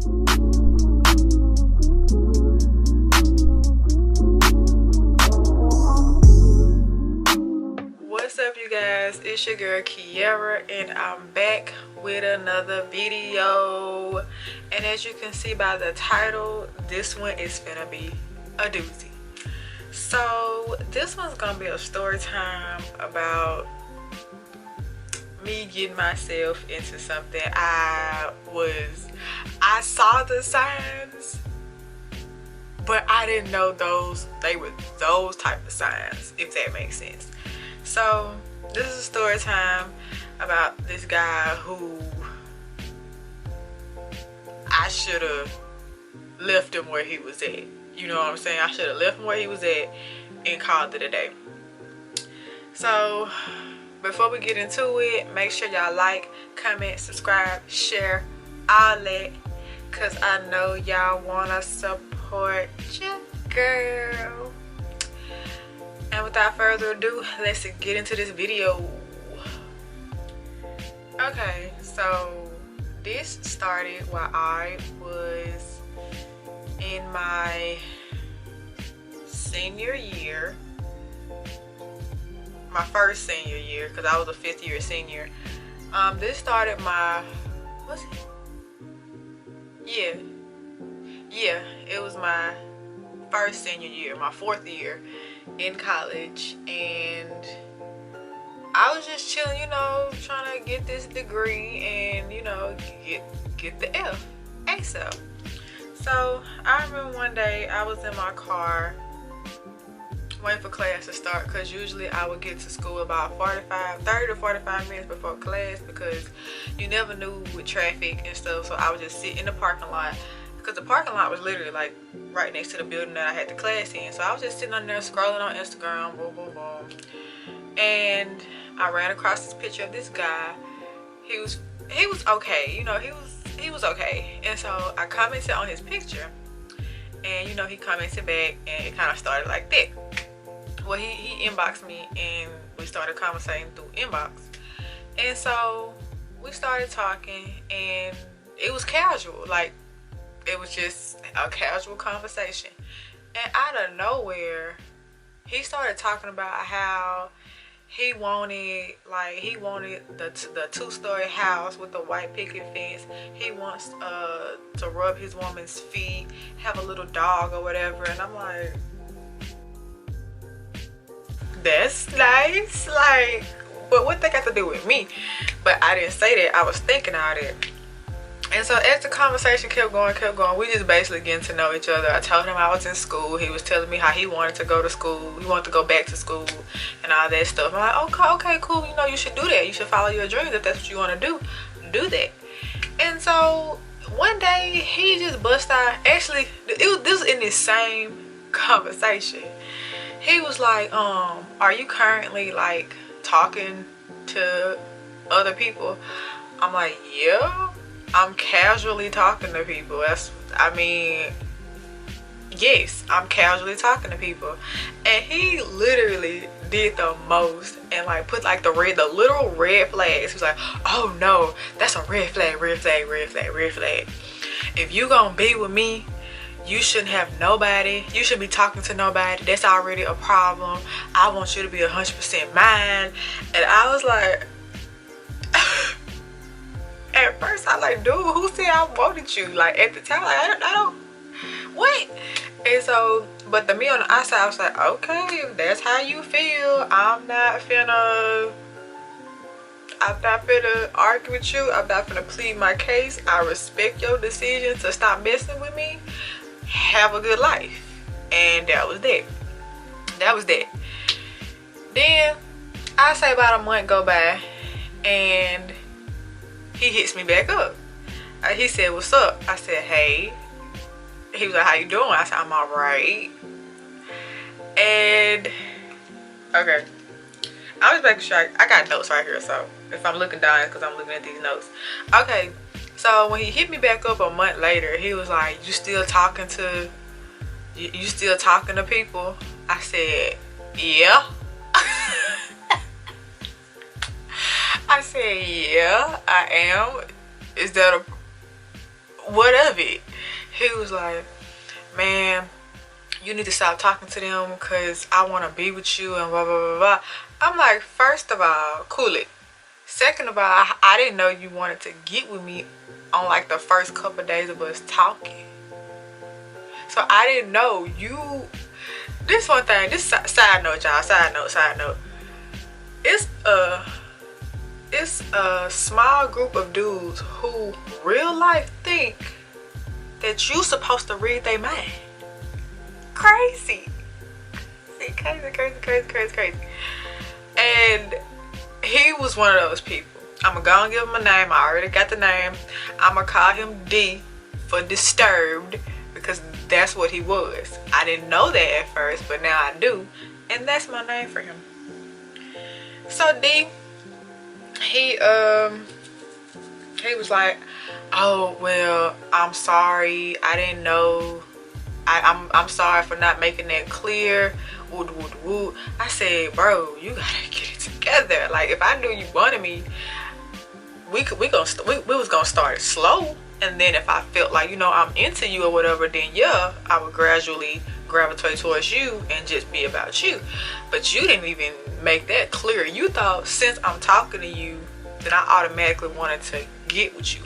What's up, you guys? It's your girl Kiara, and I'm back with another video. And as you can see by the title, this one is gonna be a doozy. So this one's gonna be a story time about me getting myself into something. I saw the signs, but I didn't know they were those type of signs, if that makes sense. So this is a story time about this guy who I should have left him where he was at. You know what I'm saying? I should have left him where he was at and called it a day. So before we get into it, make sure y'all like, comment, subscribe, share, all that, cause I know y'all wanna support your girl. And without further ado, let's get into this video. Okay, so this started while I was in my senior year. My first senior year, because I was a 5th year senior. This started my, was it? Yeah, it was my first senior year, my 4th year in college, and I was just chilling, you know, trying to get this degree and, you know, get the F ASAP. So I remember one day I was in my car waiting for class to start, because usually I would get to school about 30 to 45 minutes before class, because you never knew with traffic and stuff. So I would just sit in the parking lot, because the parking lot was literally like right next to the building that I had the class in. So I was just sitting on there scrolling on Instagram, boom, boom, boom, and I ran across this picture of this guy. He was okay, you know, he was okay. And so I commented on his picture, and you know, he commented back, and it kind of started like that. Well, he inboxed me, and we started conversating through inbox. And so we started talking, and it was casual, like it was just a casual conversation. And out of nowhere, he started talking about how he wanted the 2-story house with the white picket fence. He wants to rub his woman's feet, have a little dog or whatever. And I'm like, that's nice, like, but what they got to do with me? But I didn't say that. I was thinking all that. And so as the conversation kept going, we just basically getting to know each other. I told him I was in school. He was telling me how he wanted to go to school. He wanted to go back to school and all that stuff. I'm like, okay, cool. You know, you should do that. You should follow your dreams. If that's what you want to do that. And so one day he just bust out. Actually, this was in this same conversation. He was like, are you currently like talking to other people? I'm like, yeah. I'm casually talking to people. Yes, I'm casually talking to people. And he literally did the most and like put like the little red flags. He was like, oh no, that's a red flag, red flag, red flag, red flag. If you gonna be with me, you shouldn't have nobody. You shouldn't be talking to nobody. That's already a problem. I want you to be 100% mine. And I was like, at first I like, dude, who said I wanted you? Like at the time, like, I don't what? And so, but the me on the outside, I was like, okay, if that's how you feel, I'm not finna argue with you. I'm not finna plead my case. I respect your decision to stop messing with me. Have a good life. And that was that. Then I say about a month go by, and he hits me back up. He said, what's up? I said, hey. He was like, how you doing? I said, I'm all right. And okay, I was making sure I got notes right here, so if I'm looking down, it's because I'm looking at these notes. Okay, so when he hit me back up a month later, he was like, you still talking to people? I said, yeah. I said, yeah, I am. Is that what of it? He was like, man, you need to stop talking to them because I want to be with you and blah, blah, blah, blah. I'm like, first of all, cool it. Second of all, I didn't know you wanted to get with me on like the first couple of days of us talking. So I didn't know you. This one thing, this side note, y'all, side note. It's a small group of dudes who real life think that you supposed to read their mind. Crazy. Crazy. And he was one of those people. I'm gonna go and give him a name. I already got the name. I'm gonna call him D for disturbed because that's what he was. I didn't know that at first, but now I do. And that's my name for him. So D, he was like, oh, well, I'm sorry. I didn't know. I'm sorry for not making that clear. Wood. I said, bro, you gotta get it together. Like, if I knew you wanted me, we was gonna start slow, and then if I felt like, you know, I'm into you or whatever, then yeah, I would gradually gravitate towards you and just be about you. But you didn't even make that clear. You thought since I'm talking to you, then I automatically wanted to get with you.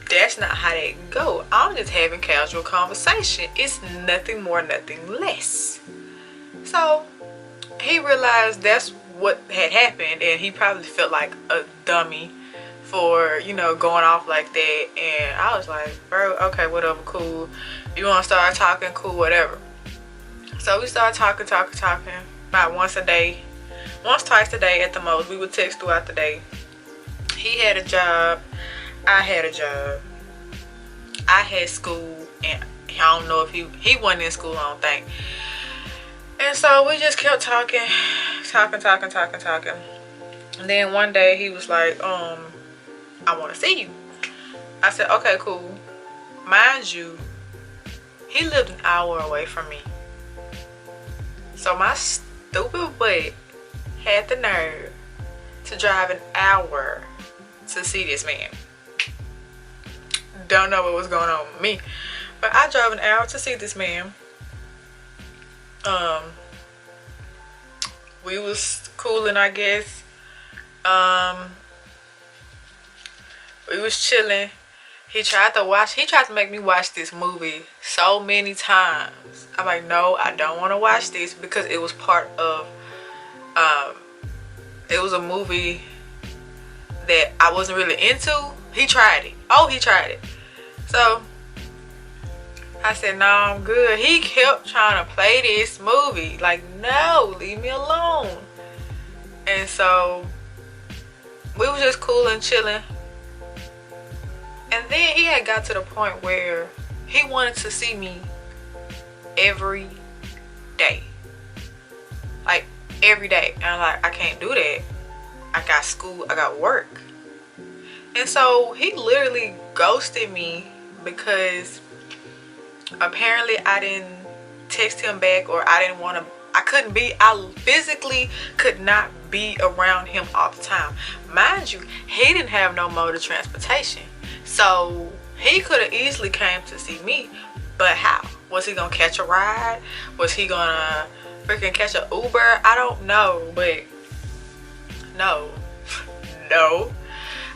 That's not how that go. I'm just having casual conversation. It's nothing more, nothing less. So he realized that's what had happened, and he probably felt like a dummy for, you know, going off like that. And I was like, bro, okay, whatever, cool. You want to start talking, cool, whatever. So we started talking about once, twice a day at the most. We would text throughout the day. He had a job. I had a job. I had school, and I don't know if he wasn't in school, I don't think. And so we just kept talking. And then one day he was like, I want to see you. I said, okay, cool. Mind you, he lived an hour away from me. So my stupid butt had the nerve to drive an hour to see this man. Don't know what was going on with me, but I drove an hour to see this man. We was cooling, I guess. We was chilling. He tried to make me watch this movie so many times. I'm like, no, I don't want to watch this, because it was part of it was a movie that I wasn't really into. He tried it. So I said, no, I'm good. He kept trying to play this movie. Like, no, leave me alone. And so we was just cool and chilling. And then he had got to the point where he wanted to see me every day. Like, every day. And I'm like, I can't do that. I got school, I got work. And so he literally ghosted me because apparently I didn't text him back, or I physically could not be around him all the time. Mind you, he didn't have no mode of transportation. So he could have easily came to see me, but how? Was he gonna catch a ride? Was he gonna freaking catch an Uber? I don't know, but no.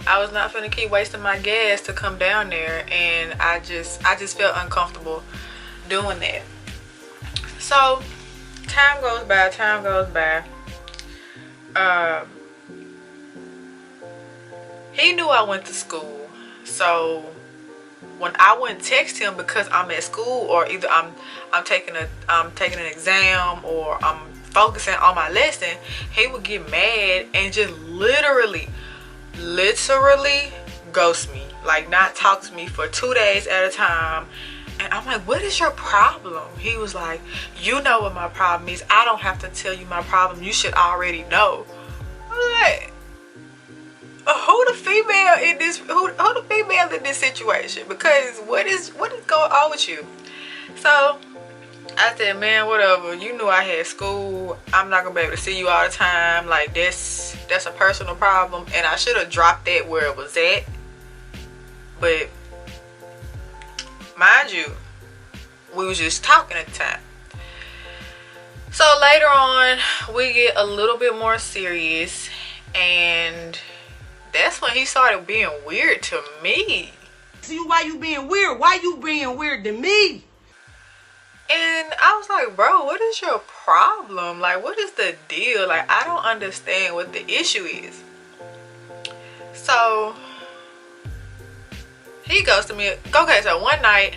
I was not finna keep wasting my gas to come down there, and I just felt uncomfortable doing that. So time goes by. He knew I went to school, so when I wouldn't text him because I'm at school, or either I'm taking an exam, or I'm focusing on my lesson, he would get mad and just literally ghost me. Like, not talk to me for 2 days at a time. And I'm like, what is your problem? He was like, you know what my problem is. I don't have to tell you my problem. You should already know. I'm like, who the female in this situation? Because what is going on with you? So I said, man, whatever. You knew I had school. I'm not gonna be able to see you all the time. Like, that's a personal problem, and I should have dropped that where it was at. But Mind you, we was just talking at the time. So later on, we get a little bit more serious, and that's when he started being weird to me. See, why you being weird? Why you being weird to me? And I was like, bro, what is your problem? Like, what is the deal? Like, I don't understand what the issue is. So he goes to me. Okay, so one night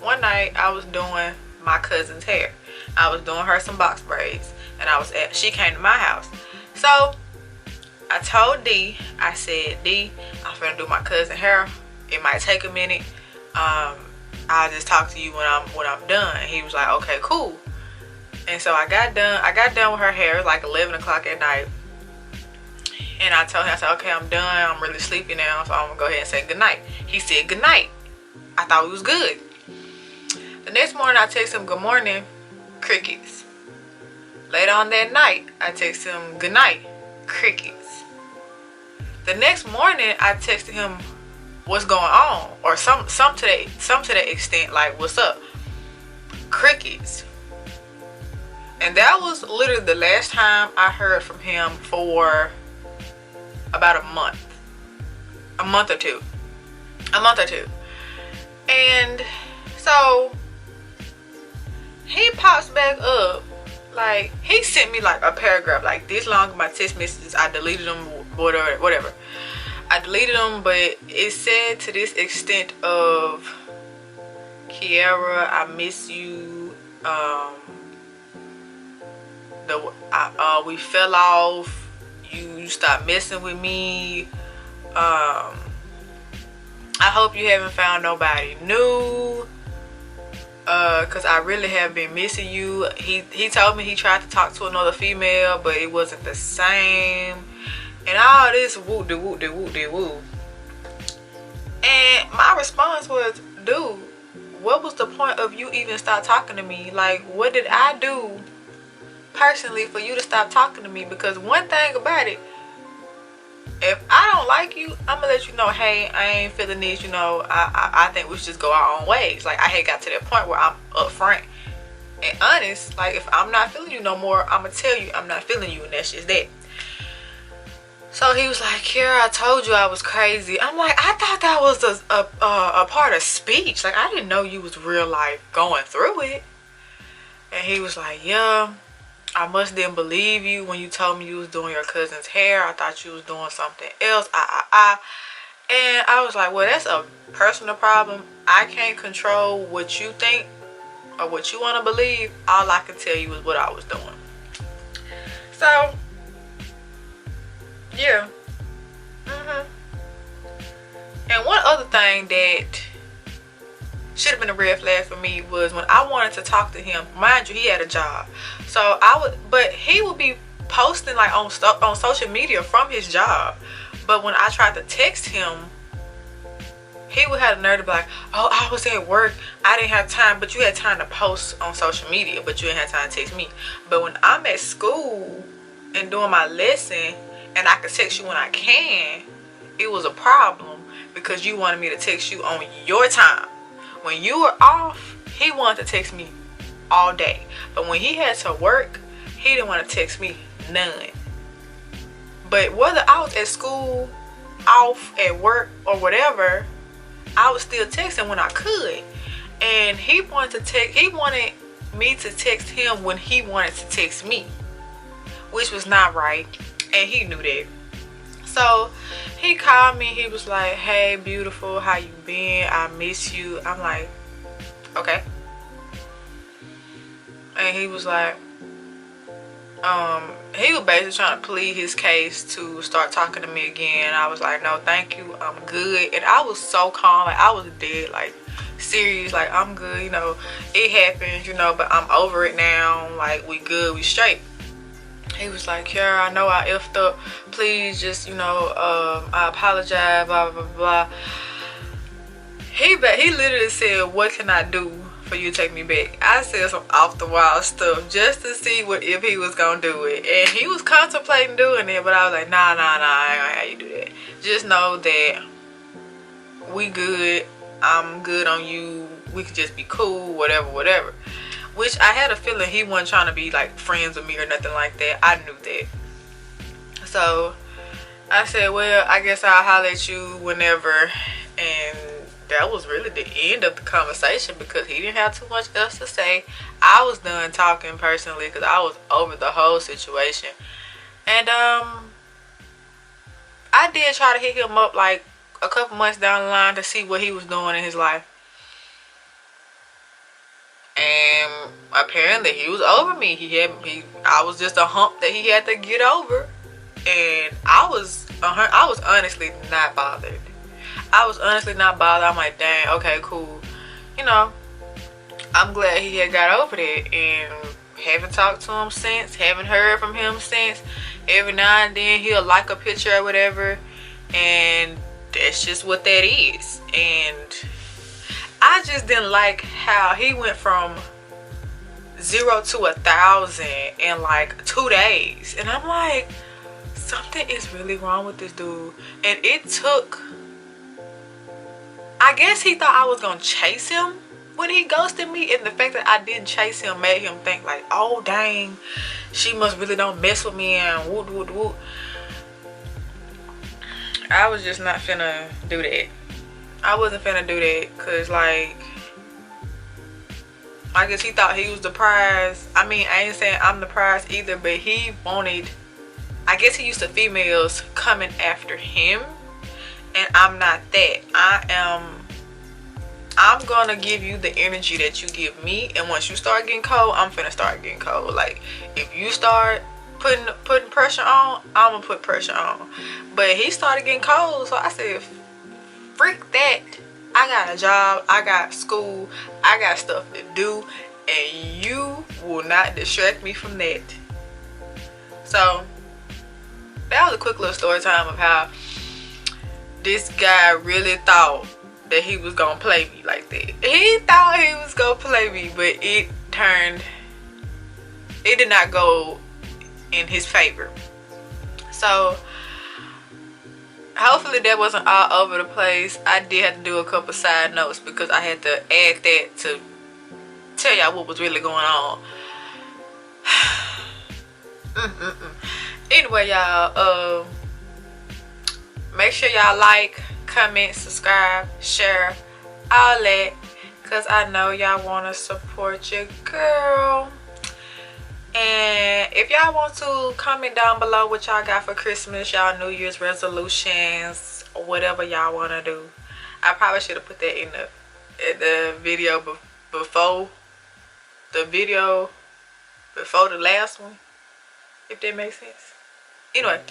I was doing my cousin's hair. I was doing her some box braids, and she came to my house. So I told D, I said, D, I'm finna do my cousin hair. It might take a minute. I'll just talk to you when I'm done. He was like, okay, cool. And so I got done with her hair like 11 o'clock at night. And I told him, I said, okay, I'm done. I'm really sleepy now, so I'm gonna go ahead and say goodnight. He said goodnight. I thought it was good. The next morning I text him good morning, crickets. Later on that night, I text him good night, crickets. The next morning I texted him what's going on, or some to that extent, like what's up, crickets. And that was literally the last time I heard from him for about a month or two. And so he pops back up, like he sent me like a paragraph like this long of my text messages. I deleted them, whatever. I deleted them, but it said to this extent of, Kiara, I miss you. We fell off. You stopped messing with me. I hope you haven't found nobody new. Cause I really have been missing you. He told me he tried to talk to another female, but it wasn't the same. And all this woo. And my response was, dude, what was the point of you even start talking to me? Like, what did I do personally for you to stop talking to me? Because one thing about it, if I don't like you, I'm gonna let you know, hey, I ain't feeling this, I think we should just go our own ways. Like, I had got to that point where I'm upfront and honest. Like, if I'm not feeling you no more, I'm gonna tell you I'm not feeling you, and that's just that. So he was like, Kara, I told you I was crazy. I'm like, I thought that was a part of speech. Like, I didn't know you was real life going through it. And he was like, yeah, I must didn't believe you when you told me you was doing your cousin's hair. I thought you was doing something else. And I was like, well, that's a personal problem. I can't control what you think or what you want to believe. All I can tell you is what I was doing. So yeah. And one other thing that should have been a red flag for me was when I wanted to talk to him. Mind you, he had a job, so but he would be posting like on social media from his job. But when I tried to text him, he would have the nerve to be like, oh, I was at work, I didn't have time. But you had time to post on social media, but you didn't have time to text me. But when I'm at school and doing my lesson, and I could text you when I can, it was a problem because you wanted me to text you on your time. When you were off, he wanted to text me all day. But when he had to work, he didn't want to text me none. But whether I was at school, off, at work, or whatever, I was still texting when I could. And he wanted me to text him when he wanted to text me, which was not right. And he knew that. So he called me. He was like, hey, beautiful, how you been? I miss you. I'm like, okay. And he was like, he was basically trying to plead his case to start talking to me again. I was like, no, thank you, I'm good. And I was so calm, like I was dead, like serious, like I'm good, it happens, but I'm over it now, like we good, we straight. He was like, Kara, I know I effed up. Please just, I apologize, blah, blah, blah. He literally said, what can I do for you to take me back? I said some off the wall stuff just to see if he was going to do it. And he was contemplating doing it, but I was like, nah, I ain't gonna have you do that. Just know that we good. I'm good on you. we could just be cool, whatever. Which I had a feeling he wasn't trying to be like friends with me or nothing like that. I knew that. So I said, well, I guess I'll holler at you whenever. And that was really the end of the conversation because he didn't have too much else to say. I was done talking personally because I was over the whole situation. And I did try to hit him up like a couple months down the line to see what he was doing in his life. And apparently he was over me. I was just a hump that he had to get over. And I was honestly not bothered. I'm like, dang, okay, cool. You know, I'm glad he had got over that. And haven't talked to him since. Haven't heard from him since. Every now and then he'll like a picture or whatever. And that's just what that is. And I just didn't like how he went from 0 to 1,000 in like 2 days. And I'm like, something is really wrong with this dude. And it took, I guess he thought I was gonna chase him when he ghosted me, and the fact that I didn't chase him made him think like, oh dang, she must really don't mess with me and woot woot woot. I was just not finna do that. I wasn't finna do that because like, I guess he thought he was the prize. I mean, I ain't saying I'm the prize either, but he wanted, I guess he used to females coming after him, and I'm not that. I'm gonna give you the energy that you give me, and once you start getting cold, I'm finna start getting cold. Like, if you start putting pressure on, I'm gonna put pressure on. But he started getting cold, so I said, freak that. I got a job, I got school, I got stuff to do, and you will not distract me from that. So that was a quick little story time of how this guy really thought that he was gonna play me like that. He thought he was gonna play me, but it did not go in his favor. So hopefully that wasn't all over the place. I did have to do a couple side notes because I had to add that to tell y'all what was really going on. Anyway, y'all, make sure y'all like, comment, subscribe, share, all that, because I know y'all want to support your girl. And if y'all want to comment down below what y'all got for Christmas, y'all New Year's resolutions, whatever y'all want to do. I probably should have put that in the video before the last one, if that makes sense. Anyway,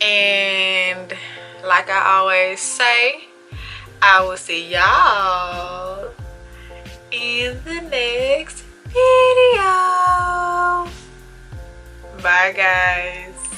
and like I always say, I will see y'all in the next video. Bye guys.